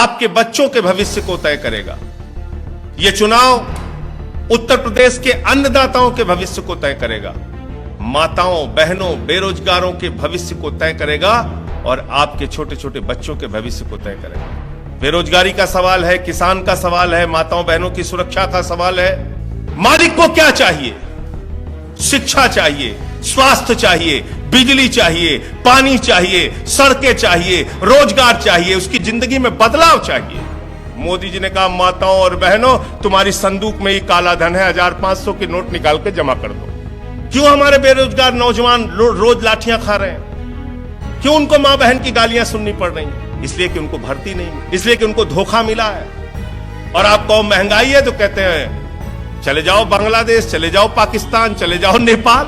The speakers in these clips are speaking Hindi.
आपके बच्चों के भविष्य को तय करेगा। यह चुनाव उत्तर प्रदेश के अन्नदाताओं के भविष्य को तय करेगा, माताओं, बहनों, बेरोजगारों के भविष्य को तय करेगा और आपके छोटे छोटे बच्चों के भविष्य को तय करेगा। बेरोजगारी का सवाल है, किसान का सवाल है, माताओं बहनों की सुरक्षा का सवाल है। मालिक को क्या चाहिए? शिक्षा चाहिए, स्वास्थ्य चाहिए, बिजली चाहिए, पानी चाहिए, सड़कें चाहिए, रोजगार चाहिए, उसकी जिंदगी में बदलाव चाहिए। मोदी जी ने कहा, माताओं और बहनों, तुम्हारी संदूक में ये काला धन है, 1500 के नोट निकाल के जमा कर दो। क्यों हमारे बेरोजगार नौजवान रोज लाठियां खा रहे हैं? क्यों उनको मां बहन की गालियां सुननी पड़ रही हैं? इसलिए कि उनको भर्ती नहीं, इसलिए कि उनको धोखा मिला है। और आपको महंगाई है तो कहते हैं चले जाओ बांग्लादेश, चले जाओ पाकिस्तान, चले जाओ नेपाल।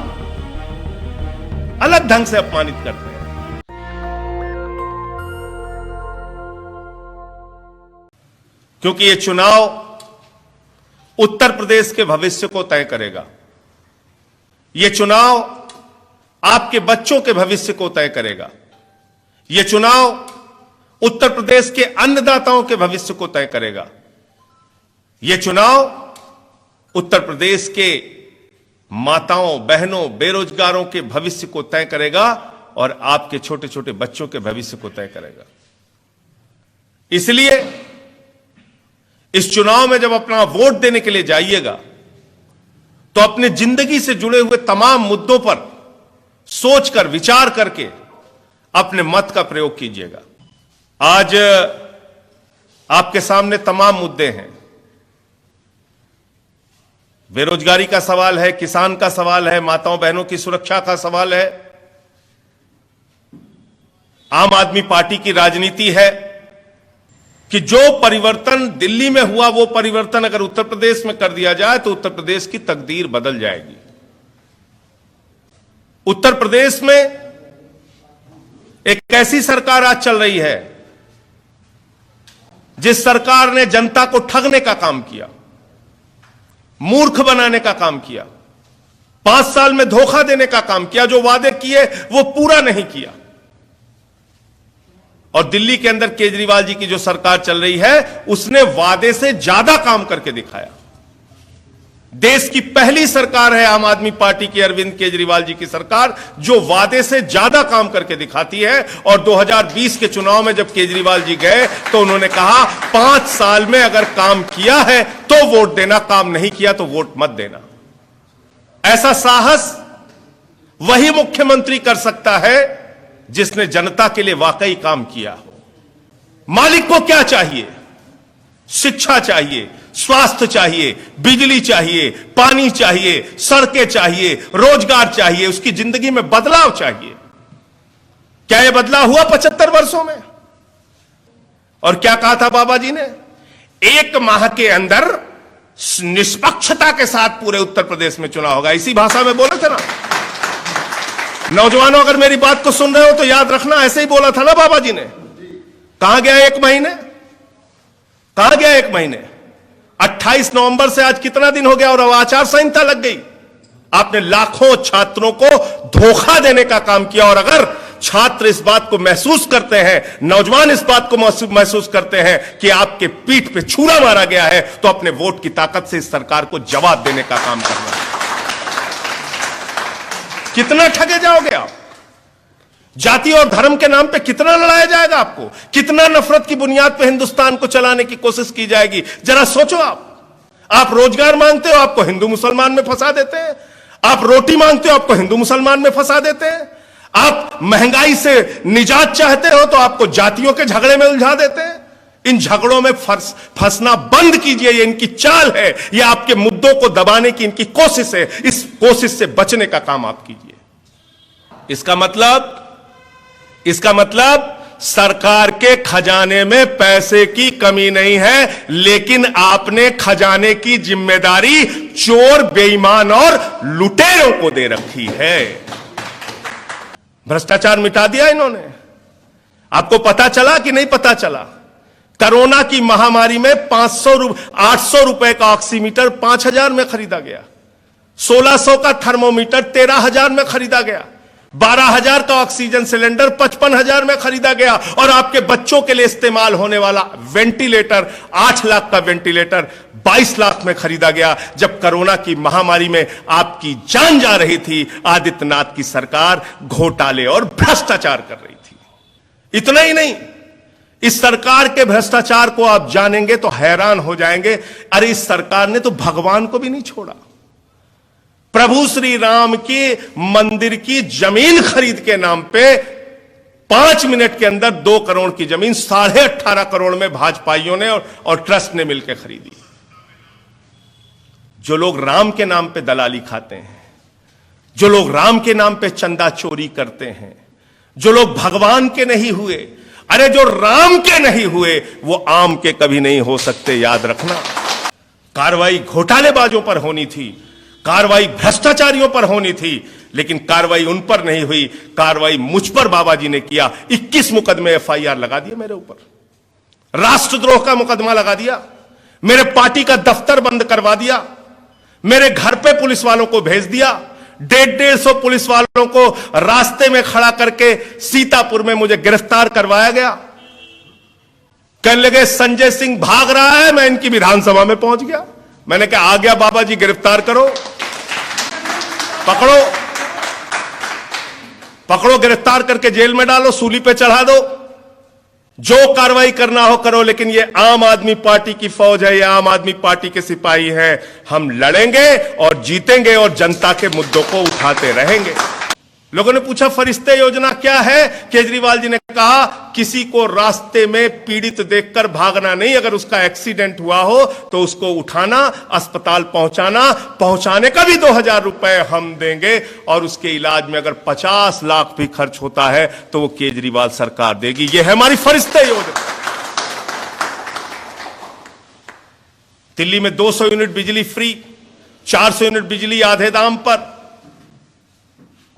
अलग ढंग से अपमानित करते हैं। क्योंकि यह चुनाव उत्तर प्रदेश के भविष्य को तय करेगा। यह चुनाव आपके बच्चों के भविष्य को तय करेगा। यह चुनाव उत्तर प्रदेश के अन्नदाताओं के भविष्य को तय करेगा। यह चुनाव उत्तर प्रदेश के माताओं, बहनों, बेरोजगारों के भविष्य को तय करेगा और आपके छोटे छोटे बच्चों के भविष्य को तय करेगा। इसलिए इस चुनाव में जब अपना वोट देने के लिए जाइएगा तो अपने जिंदगी से जुड़े हुए तमाम मुद्दों पर सोचकर, विचार करके अपने मत का प्रयोग कीजिएगा। आज आपके सामने तमाम मुद्दे हैं। बेरोजगारी का सवाल है, किसान का सवाल है, माताओं बहनों की सुरक्षा का सवाल है। आम आदमी पार्टी की राजनीति है कि जो परिवर्तन दिल्ली में हुआ वो परिवर्तन अगर उत्तर प्रदेश में कर दिया जाए तो उत्तर प्रदेश की तकदीर बदल जाएगी। उत्तर प्रदेश में एक ऐसी सरकार आज चल रही है जिस सरकार ने जनता को ठगने का काम किया, मूर्ख बनाने का काम किया, 5 साल में धोखा देने का काम किया, जो वादे किए वो पूरा नहीं किया। और दिल्ली के अंदर केजरीवाल जी की जो सरकार चल रही है उसने वादे से ज्यादा काम करके दिखाया। देश की पहली सरकार है आम आदमी पार्टी की, अरविंद केजरीवाल जी की सरकार, जो वादे से ज्यादा काम करके दिखाती है। और 2020 के चुनाव में जब केजरीवाल जी गए तो उन्होंने कहा 5 साल में अगर काम किया है तो वोट देना, काम नहीं किया तो वोट मत देना। ऐसा साहस वही मुख्यमंत्री कर सकता है जिसने जनता के लिए वाकई काम किया हो। मालिक को क्या चाहिए? शिक्षा चाहिए, स्वास्थ्य चाहिए, बिजली चाहिए, पानी चाहिए, सड़कें चाहिए, रोजगार चाहिए, उसकी जिंदगी में बदलाव चाहिए। क्या यह बदलाव हुआ 75 वर्षों में? और क्या कहा था बाबा जी ने? 1 माह के अंदर निष्पक्षता के साथ पूरे उत्तर प्रदेश में चुनाव होगा। इसी भाषा में बोले थे ना। नौजवानों, अगर मेरी बात को सुन रहे हो तो याद रखना, ऐसे ही बोला था ना बाबा जी ने। कहां गया 1 महीने? कहां गया 1 महीने? 28 नवंबर से आज कितना दिन हो गया और अब आचार संहिता लग गई। आपने लाखों छात्रों को धोखा देने का काम किया। और अगर छात्र इस बात को महसूस करते हैं, नौजवान इस बात को महसूस करते हैं कि आपके पीठ पे छुरा मारा गया है, तो अपने वोट की ताकत से इस सरकार को जवाब देने का काम करना है। कितना ठगे जाओगे आप? जाति और धर्म के नाम पे कितना लड़ाया जाएगा आपको? कितना नफरत की बुनियाद पे हिंदुस्तान को चलाने की कोशिश की जाएगी? जरा सोचो। आप रोजगार मांगते हो, आपको हिंदू मुसलमान में फंसा देते हैं। आप रोटी मांगते हो, आपको हिंदू मुसलमान में फंसा देते हैं। आप महंगाई से निजात चाहते हो तो आपको जातियों के झगड़े में उलझा देते हैं। इन झगड़ों में फंसना बंद कीजिए। ये इनकी चाल है, ये आपके मुद्दों को दबाने की इनकी कोशिश है। इस कोशिश से बचने का काम आप कीजिए। इसका मतलब सरकार के खजाने में पैसे की कमी नहीं है, लेकिन आपने खजाने की जिम्मेदारी चोर, बेईमान और लुटेरों को दे रखी है। भ्रष्टाचार मिटा दिया इन्होंने। आपको पता चला कि नहीं पता चला? कोरोना की महामारी में 800 रुपए का ऑक्सीमीटर 5000 में खरीदा गया। 1600 का थर्मोमीटर 13000 में खरीदा गया। 12,000 का ऑक्सीजन सिलेंडर 55,000 में खरीदा गया, और आपके बच्चों के लिए इस्तेमाल होने वाला वेंटिलेटर 8 लाख का वेंटिलेटर 22 लाख में खरीदा गया। जब कोरोना की महामारी में आपकी जान जा रही थी, आदित्यनाथ की सरकार घोटाले और भ्रष्टाचार कर रही थी। इतना ही नहीं, इस सरकार के भ्रष्टाचार को आप जानेंगे तो हैरान हो जाएंगे। अरे इस सरकार ने तो भगवान को भी नहीं छोड़ा। प्रभु श्री राम की मंदिर की जमीन खरीद के नाम पे 5 मिनट के अंदर 2 करोड़ की जमीन 18.5 करोड़ में भाजपाइयों ने और ट्रस्ट ने मिलकर खरीदी। जो लोग राम के नाम पे दलाली खाते हैं, जो लोग राम के नाम पे चंदा चोरी करते हैं, जो लोग भगवान के नहीं हुए, अरे जो राम के नहीं हुए वो आम के कभी नहीं हो सकते, याद रखना। कार्रवाई घोटालेबाजों पर होनी थी, कार्रवाई भ्रष्टाचारियों पर होनी थी, लेकिन कार्रवाई उन पर नहीं हुई। कार्रवाई मुझ पर बाबा जी ने किया। 21 मुकदमे FIR लगा दिए मेरे ऊपर, राष्ट्रद्रोह का मुकदमा लगा दिया, मेरे पार्टी का दफ्तर बंद करवा दिया, मेरे घर पे पुलिस वालों को भेज दिया, 150 पुलिस वालों को रास्ते में खड़ा करके सीतापुर में मुझे गिरफ्तार करवाया गया। कहने लगे संजय सिंह भाग रहा है, मैं इनकी विधानसभा में पहुंच गया। मैंने कहा आ गया बाबा जी, गिरफ्तार करो, पकड़ो पकड़ो, गिरफ्तार करके जेल में डालो, सूली पे चढ़ा दो, जो कार्रवाई करना हो करो, लेकिन ये आम आदमी पार्टी की फौज है, ये आम आदमी पार्टी के सिपाही हैं। हम लड़ेंगे और जीतेंगे और जनता के मुद्दों को उठाते रहेंगे। लोगों ने पूछा फरिश्ते योजना क्या है? केजरीवाल जी ने कहा किसी को रास्ते में पीड़ित देखकर भागना नहीं, अगर उसका एक्सीडेंट हुआ हो तो उसको उठाना, अस्पताल पहुंचाना, पहुंचाने का भी 2,000 रुपए हम देंगे, और उसके इलाज में अगर 50 लाख भी खर्च होता है तो वो केजरीवाल सरकार देगी। ये है हमारी फरिश्ते योजना। दिल्ली में 200 यूनिट बिजली फ्री, 400 यूनिट बिजली आधे दाम पर,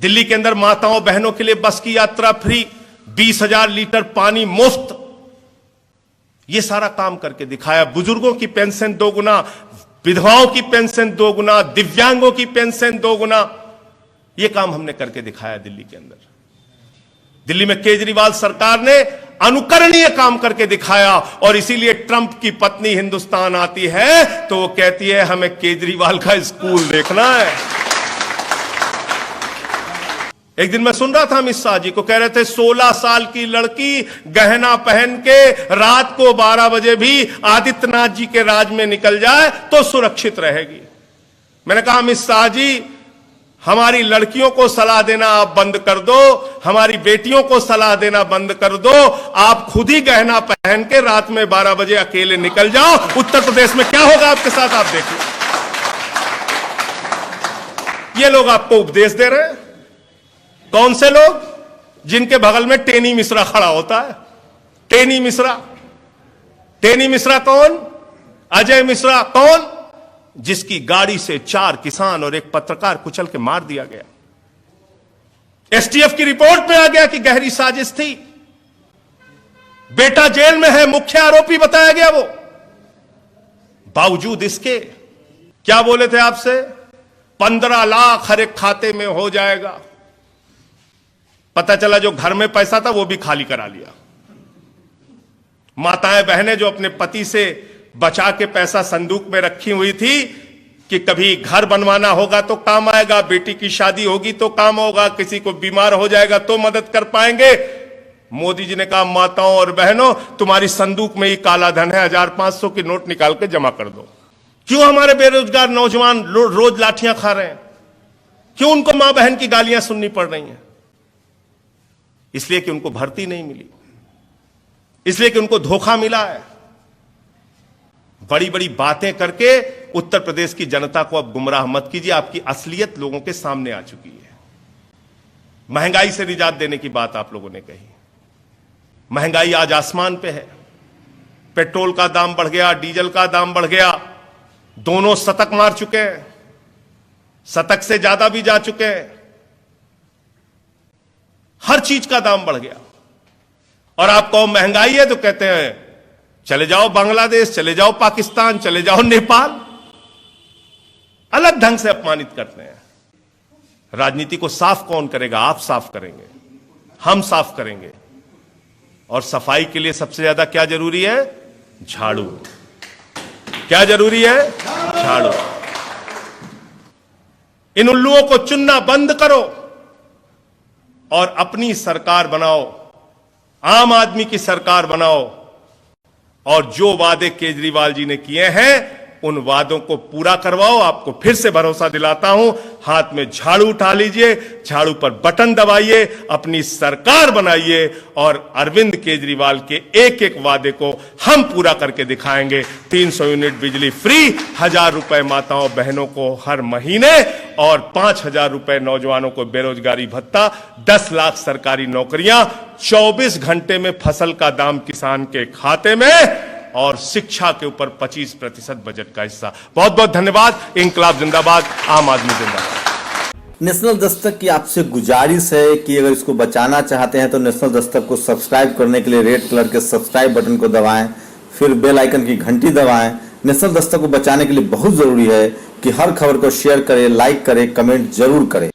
दिल्ली के अंदर माताओं बहनों के लिए बस की यात्रा फ्री, 20,000 लीटर पानी मुफ्त। यह सारा काम करके दिखाया। बुजुर्गों की पेंशन 2 गुना, विधवाओं की पेंशन 2 गुना, दिव्यांगों की पेंशन 2 गुना। यह काम हमने करके दिखाया दिल्ली के अंदर। दिल्ली में केजरीवाल सरकार ने अनुकरणीय काम करके दिखाया, और इसीलिए ट्रंप की पत्नी हिंदुस्तान आती है तो वो कहती है हमें केजरीवाल का स्कूल देखना है। एक दिन मैं सुन रहा था अमित शाह जी को, कह रहे थे 16 साल की लड़की गहना पहन के रात को 12 बजे भी आदित्यनाथ जी के राज में निकल जाए तो सुरक्षित रहेगी। मैंने कहा अमित शाह जी, हमारी लड़कियों को सलाह देना आप बंद कर दो, हमारी बेटियों को सलाह देना बंद कर दो, आप खुद ही गहना पहन के रात में 12 बजे अकेले निकल जाओ। उत्तर प्रदेश में क्या होगा आपके साथ, आप देखिए। ये लोग आपको उपदेश दे रहे हैं। कौन से लोग? जिनके बगल में टेनी मिश्रा खड़ा होता है। टेनी मिश्रा, टेनी मिश्रा कौन? अजय मिश्रा कौन? जिसकी गाड़ी से 4 किसान और 1 पत्रकार कुचल के मार दिया गया। एसटीएफ की रिपोर्ट में आ गया कि गहरी साजिश थी। बेटा जेल में है, मुख्य आरोपी बताया गया वो। बावजूद इसके क्या बोले थे आपसे? 15 लाख हर एक खाते में हो जाएगा। पता चला जो घर में पैसा था वो भी खाली करा लिया। माताएं बहनें जो अपने पति से बचा के पैसा संदूक में रखी हुई थी कि कभी घर बनवाना होगा तो काम आएगा, बेटी की शादी होगी तो काम होगा, किसी को बीमार हो जाएगा तो मदद कर पाएंगे। मोदी जी ने कहा माताओं और बहनों, तुम्हारी संदूक में ही काला धन है, 1500 की नोट निकाल के जमा कर दो। क्यों हमारे बेरोजगार नौजवान रोज लाठियां खा रहे हैं? क्यों उनको मां बहन की गालियां सुननी पड़ रही हैं? इसलिए कि उनको भर्ती नहीं मिली, इसलिए कि उनको धोखा मिला है। बड़ी बड़ी बातें करके उत्तर प्रदेश की जनता को अब गुमराह मत कीजिए। आपकी असलियत लोगों के सामने आ चुकी है। महंगाई से निजात देने की बात आप लोगों ने कही। महंगाई आज आसमान पे है। पेट्रोल का दाम बढ़ गया, डीजल का दाम बढ़ गया, दोनों शतक मार चुके हैं, शतक से ज्यादा भी जा चुके हैं। हर चीज का दाम बढ़ गया। और आप कहो महंगाई है तो कहते हैं चले जाओ बांग्लादेश, चले जाओ पाकिस्तान, चले जाओ नेपाल। अलग ढंग से अपमानित करते हैं। राजनीति को साफ कौन करेगा? आप साफ करेंगे, हम साफ करेंगे। और सफाई के लिए सबसे ज्यादा क्या जरूरी है? झाड़ू। क्या जरूरी है? झाड़ू। इन उल्लुओं को चुनना बंद करो और अपनी सरकार बनाओ, आम आदमी की सरकार बनाओ। और जो वादे केजरीवाल जी ने किए हैं उन वादों को पूरा करवाओ। आपको फिर से भरोसा दिलाता हूं, हाथ में झाड़ू उठा लीजिए, झाड़ू पर बटन दबाइए, अपनी सरकार बनाइए और अरविंद केजरीवाल के एक एक वादे को हम पूरा करके दिखाएंगे। 300 यूनिट बिजली फ्री, 1000 रुपए माताओं बहनों को हर महीने और 5000 रुपए नौजवानों को बेरोजगारी भत्ता, 10 लाख सरकारी नौकरियां, 24 घंटे में फसल का दाम किसान के खाते में और शिक्षा के ऊपर 25% बजट का हिस्सा। बहुत बहुत धन्यवाद। इंकलाब जिंदाबाद, आम आदमी जिंदाबाद। नेशनल दस्तक की आपसे गुजारिश है कि अगर इसको बचाना चाहते हैं तो नेशनल दस्तक को सब्सक्राइब करने के लिए रेड कलर के सब्सक्राइब बटन को दबाएं, फिर बेल आइकन की घंटी दबाएं। नेशनल दस्तक को बचाने के लिए बहुत जरूरी है कि हर खबर को शेयर करें, लाइक करें, कमेंट जरूर करें।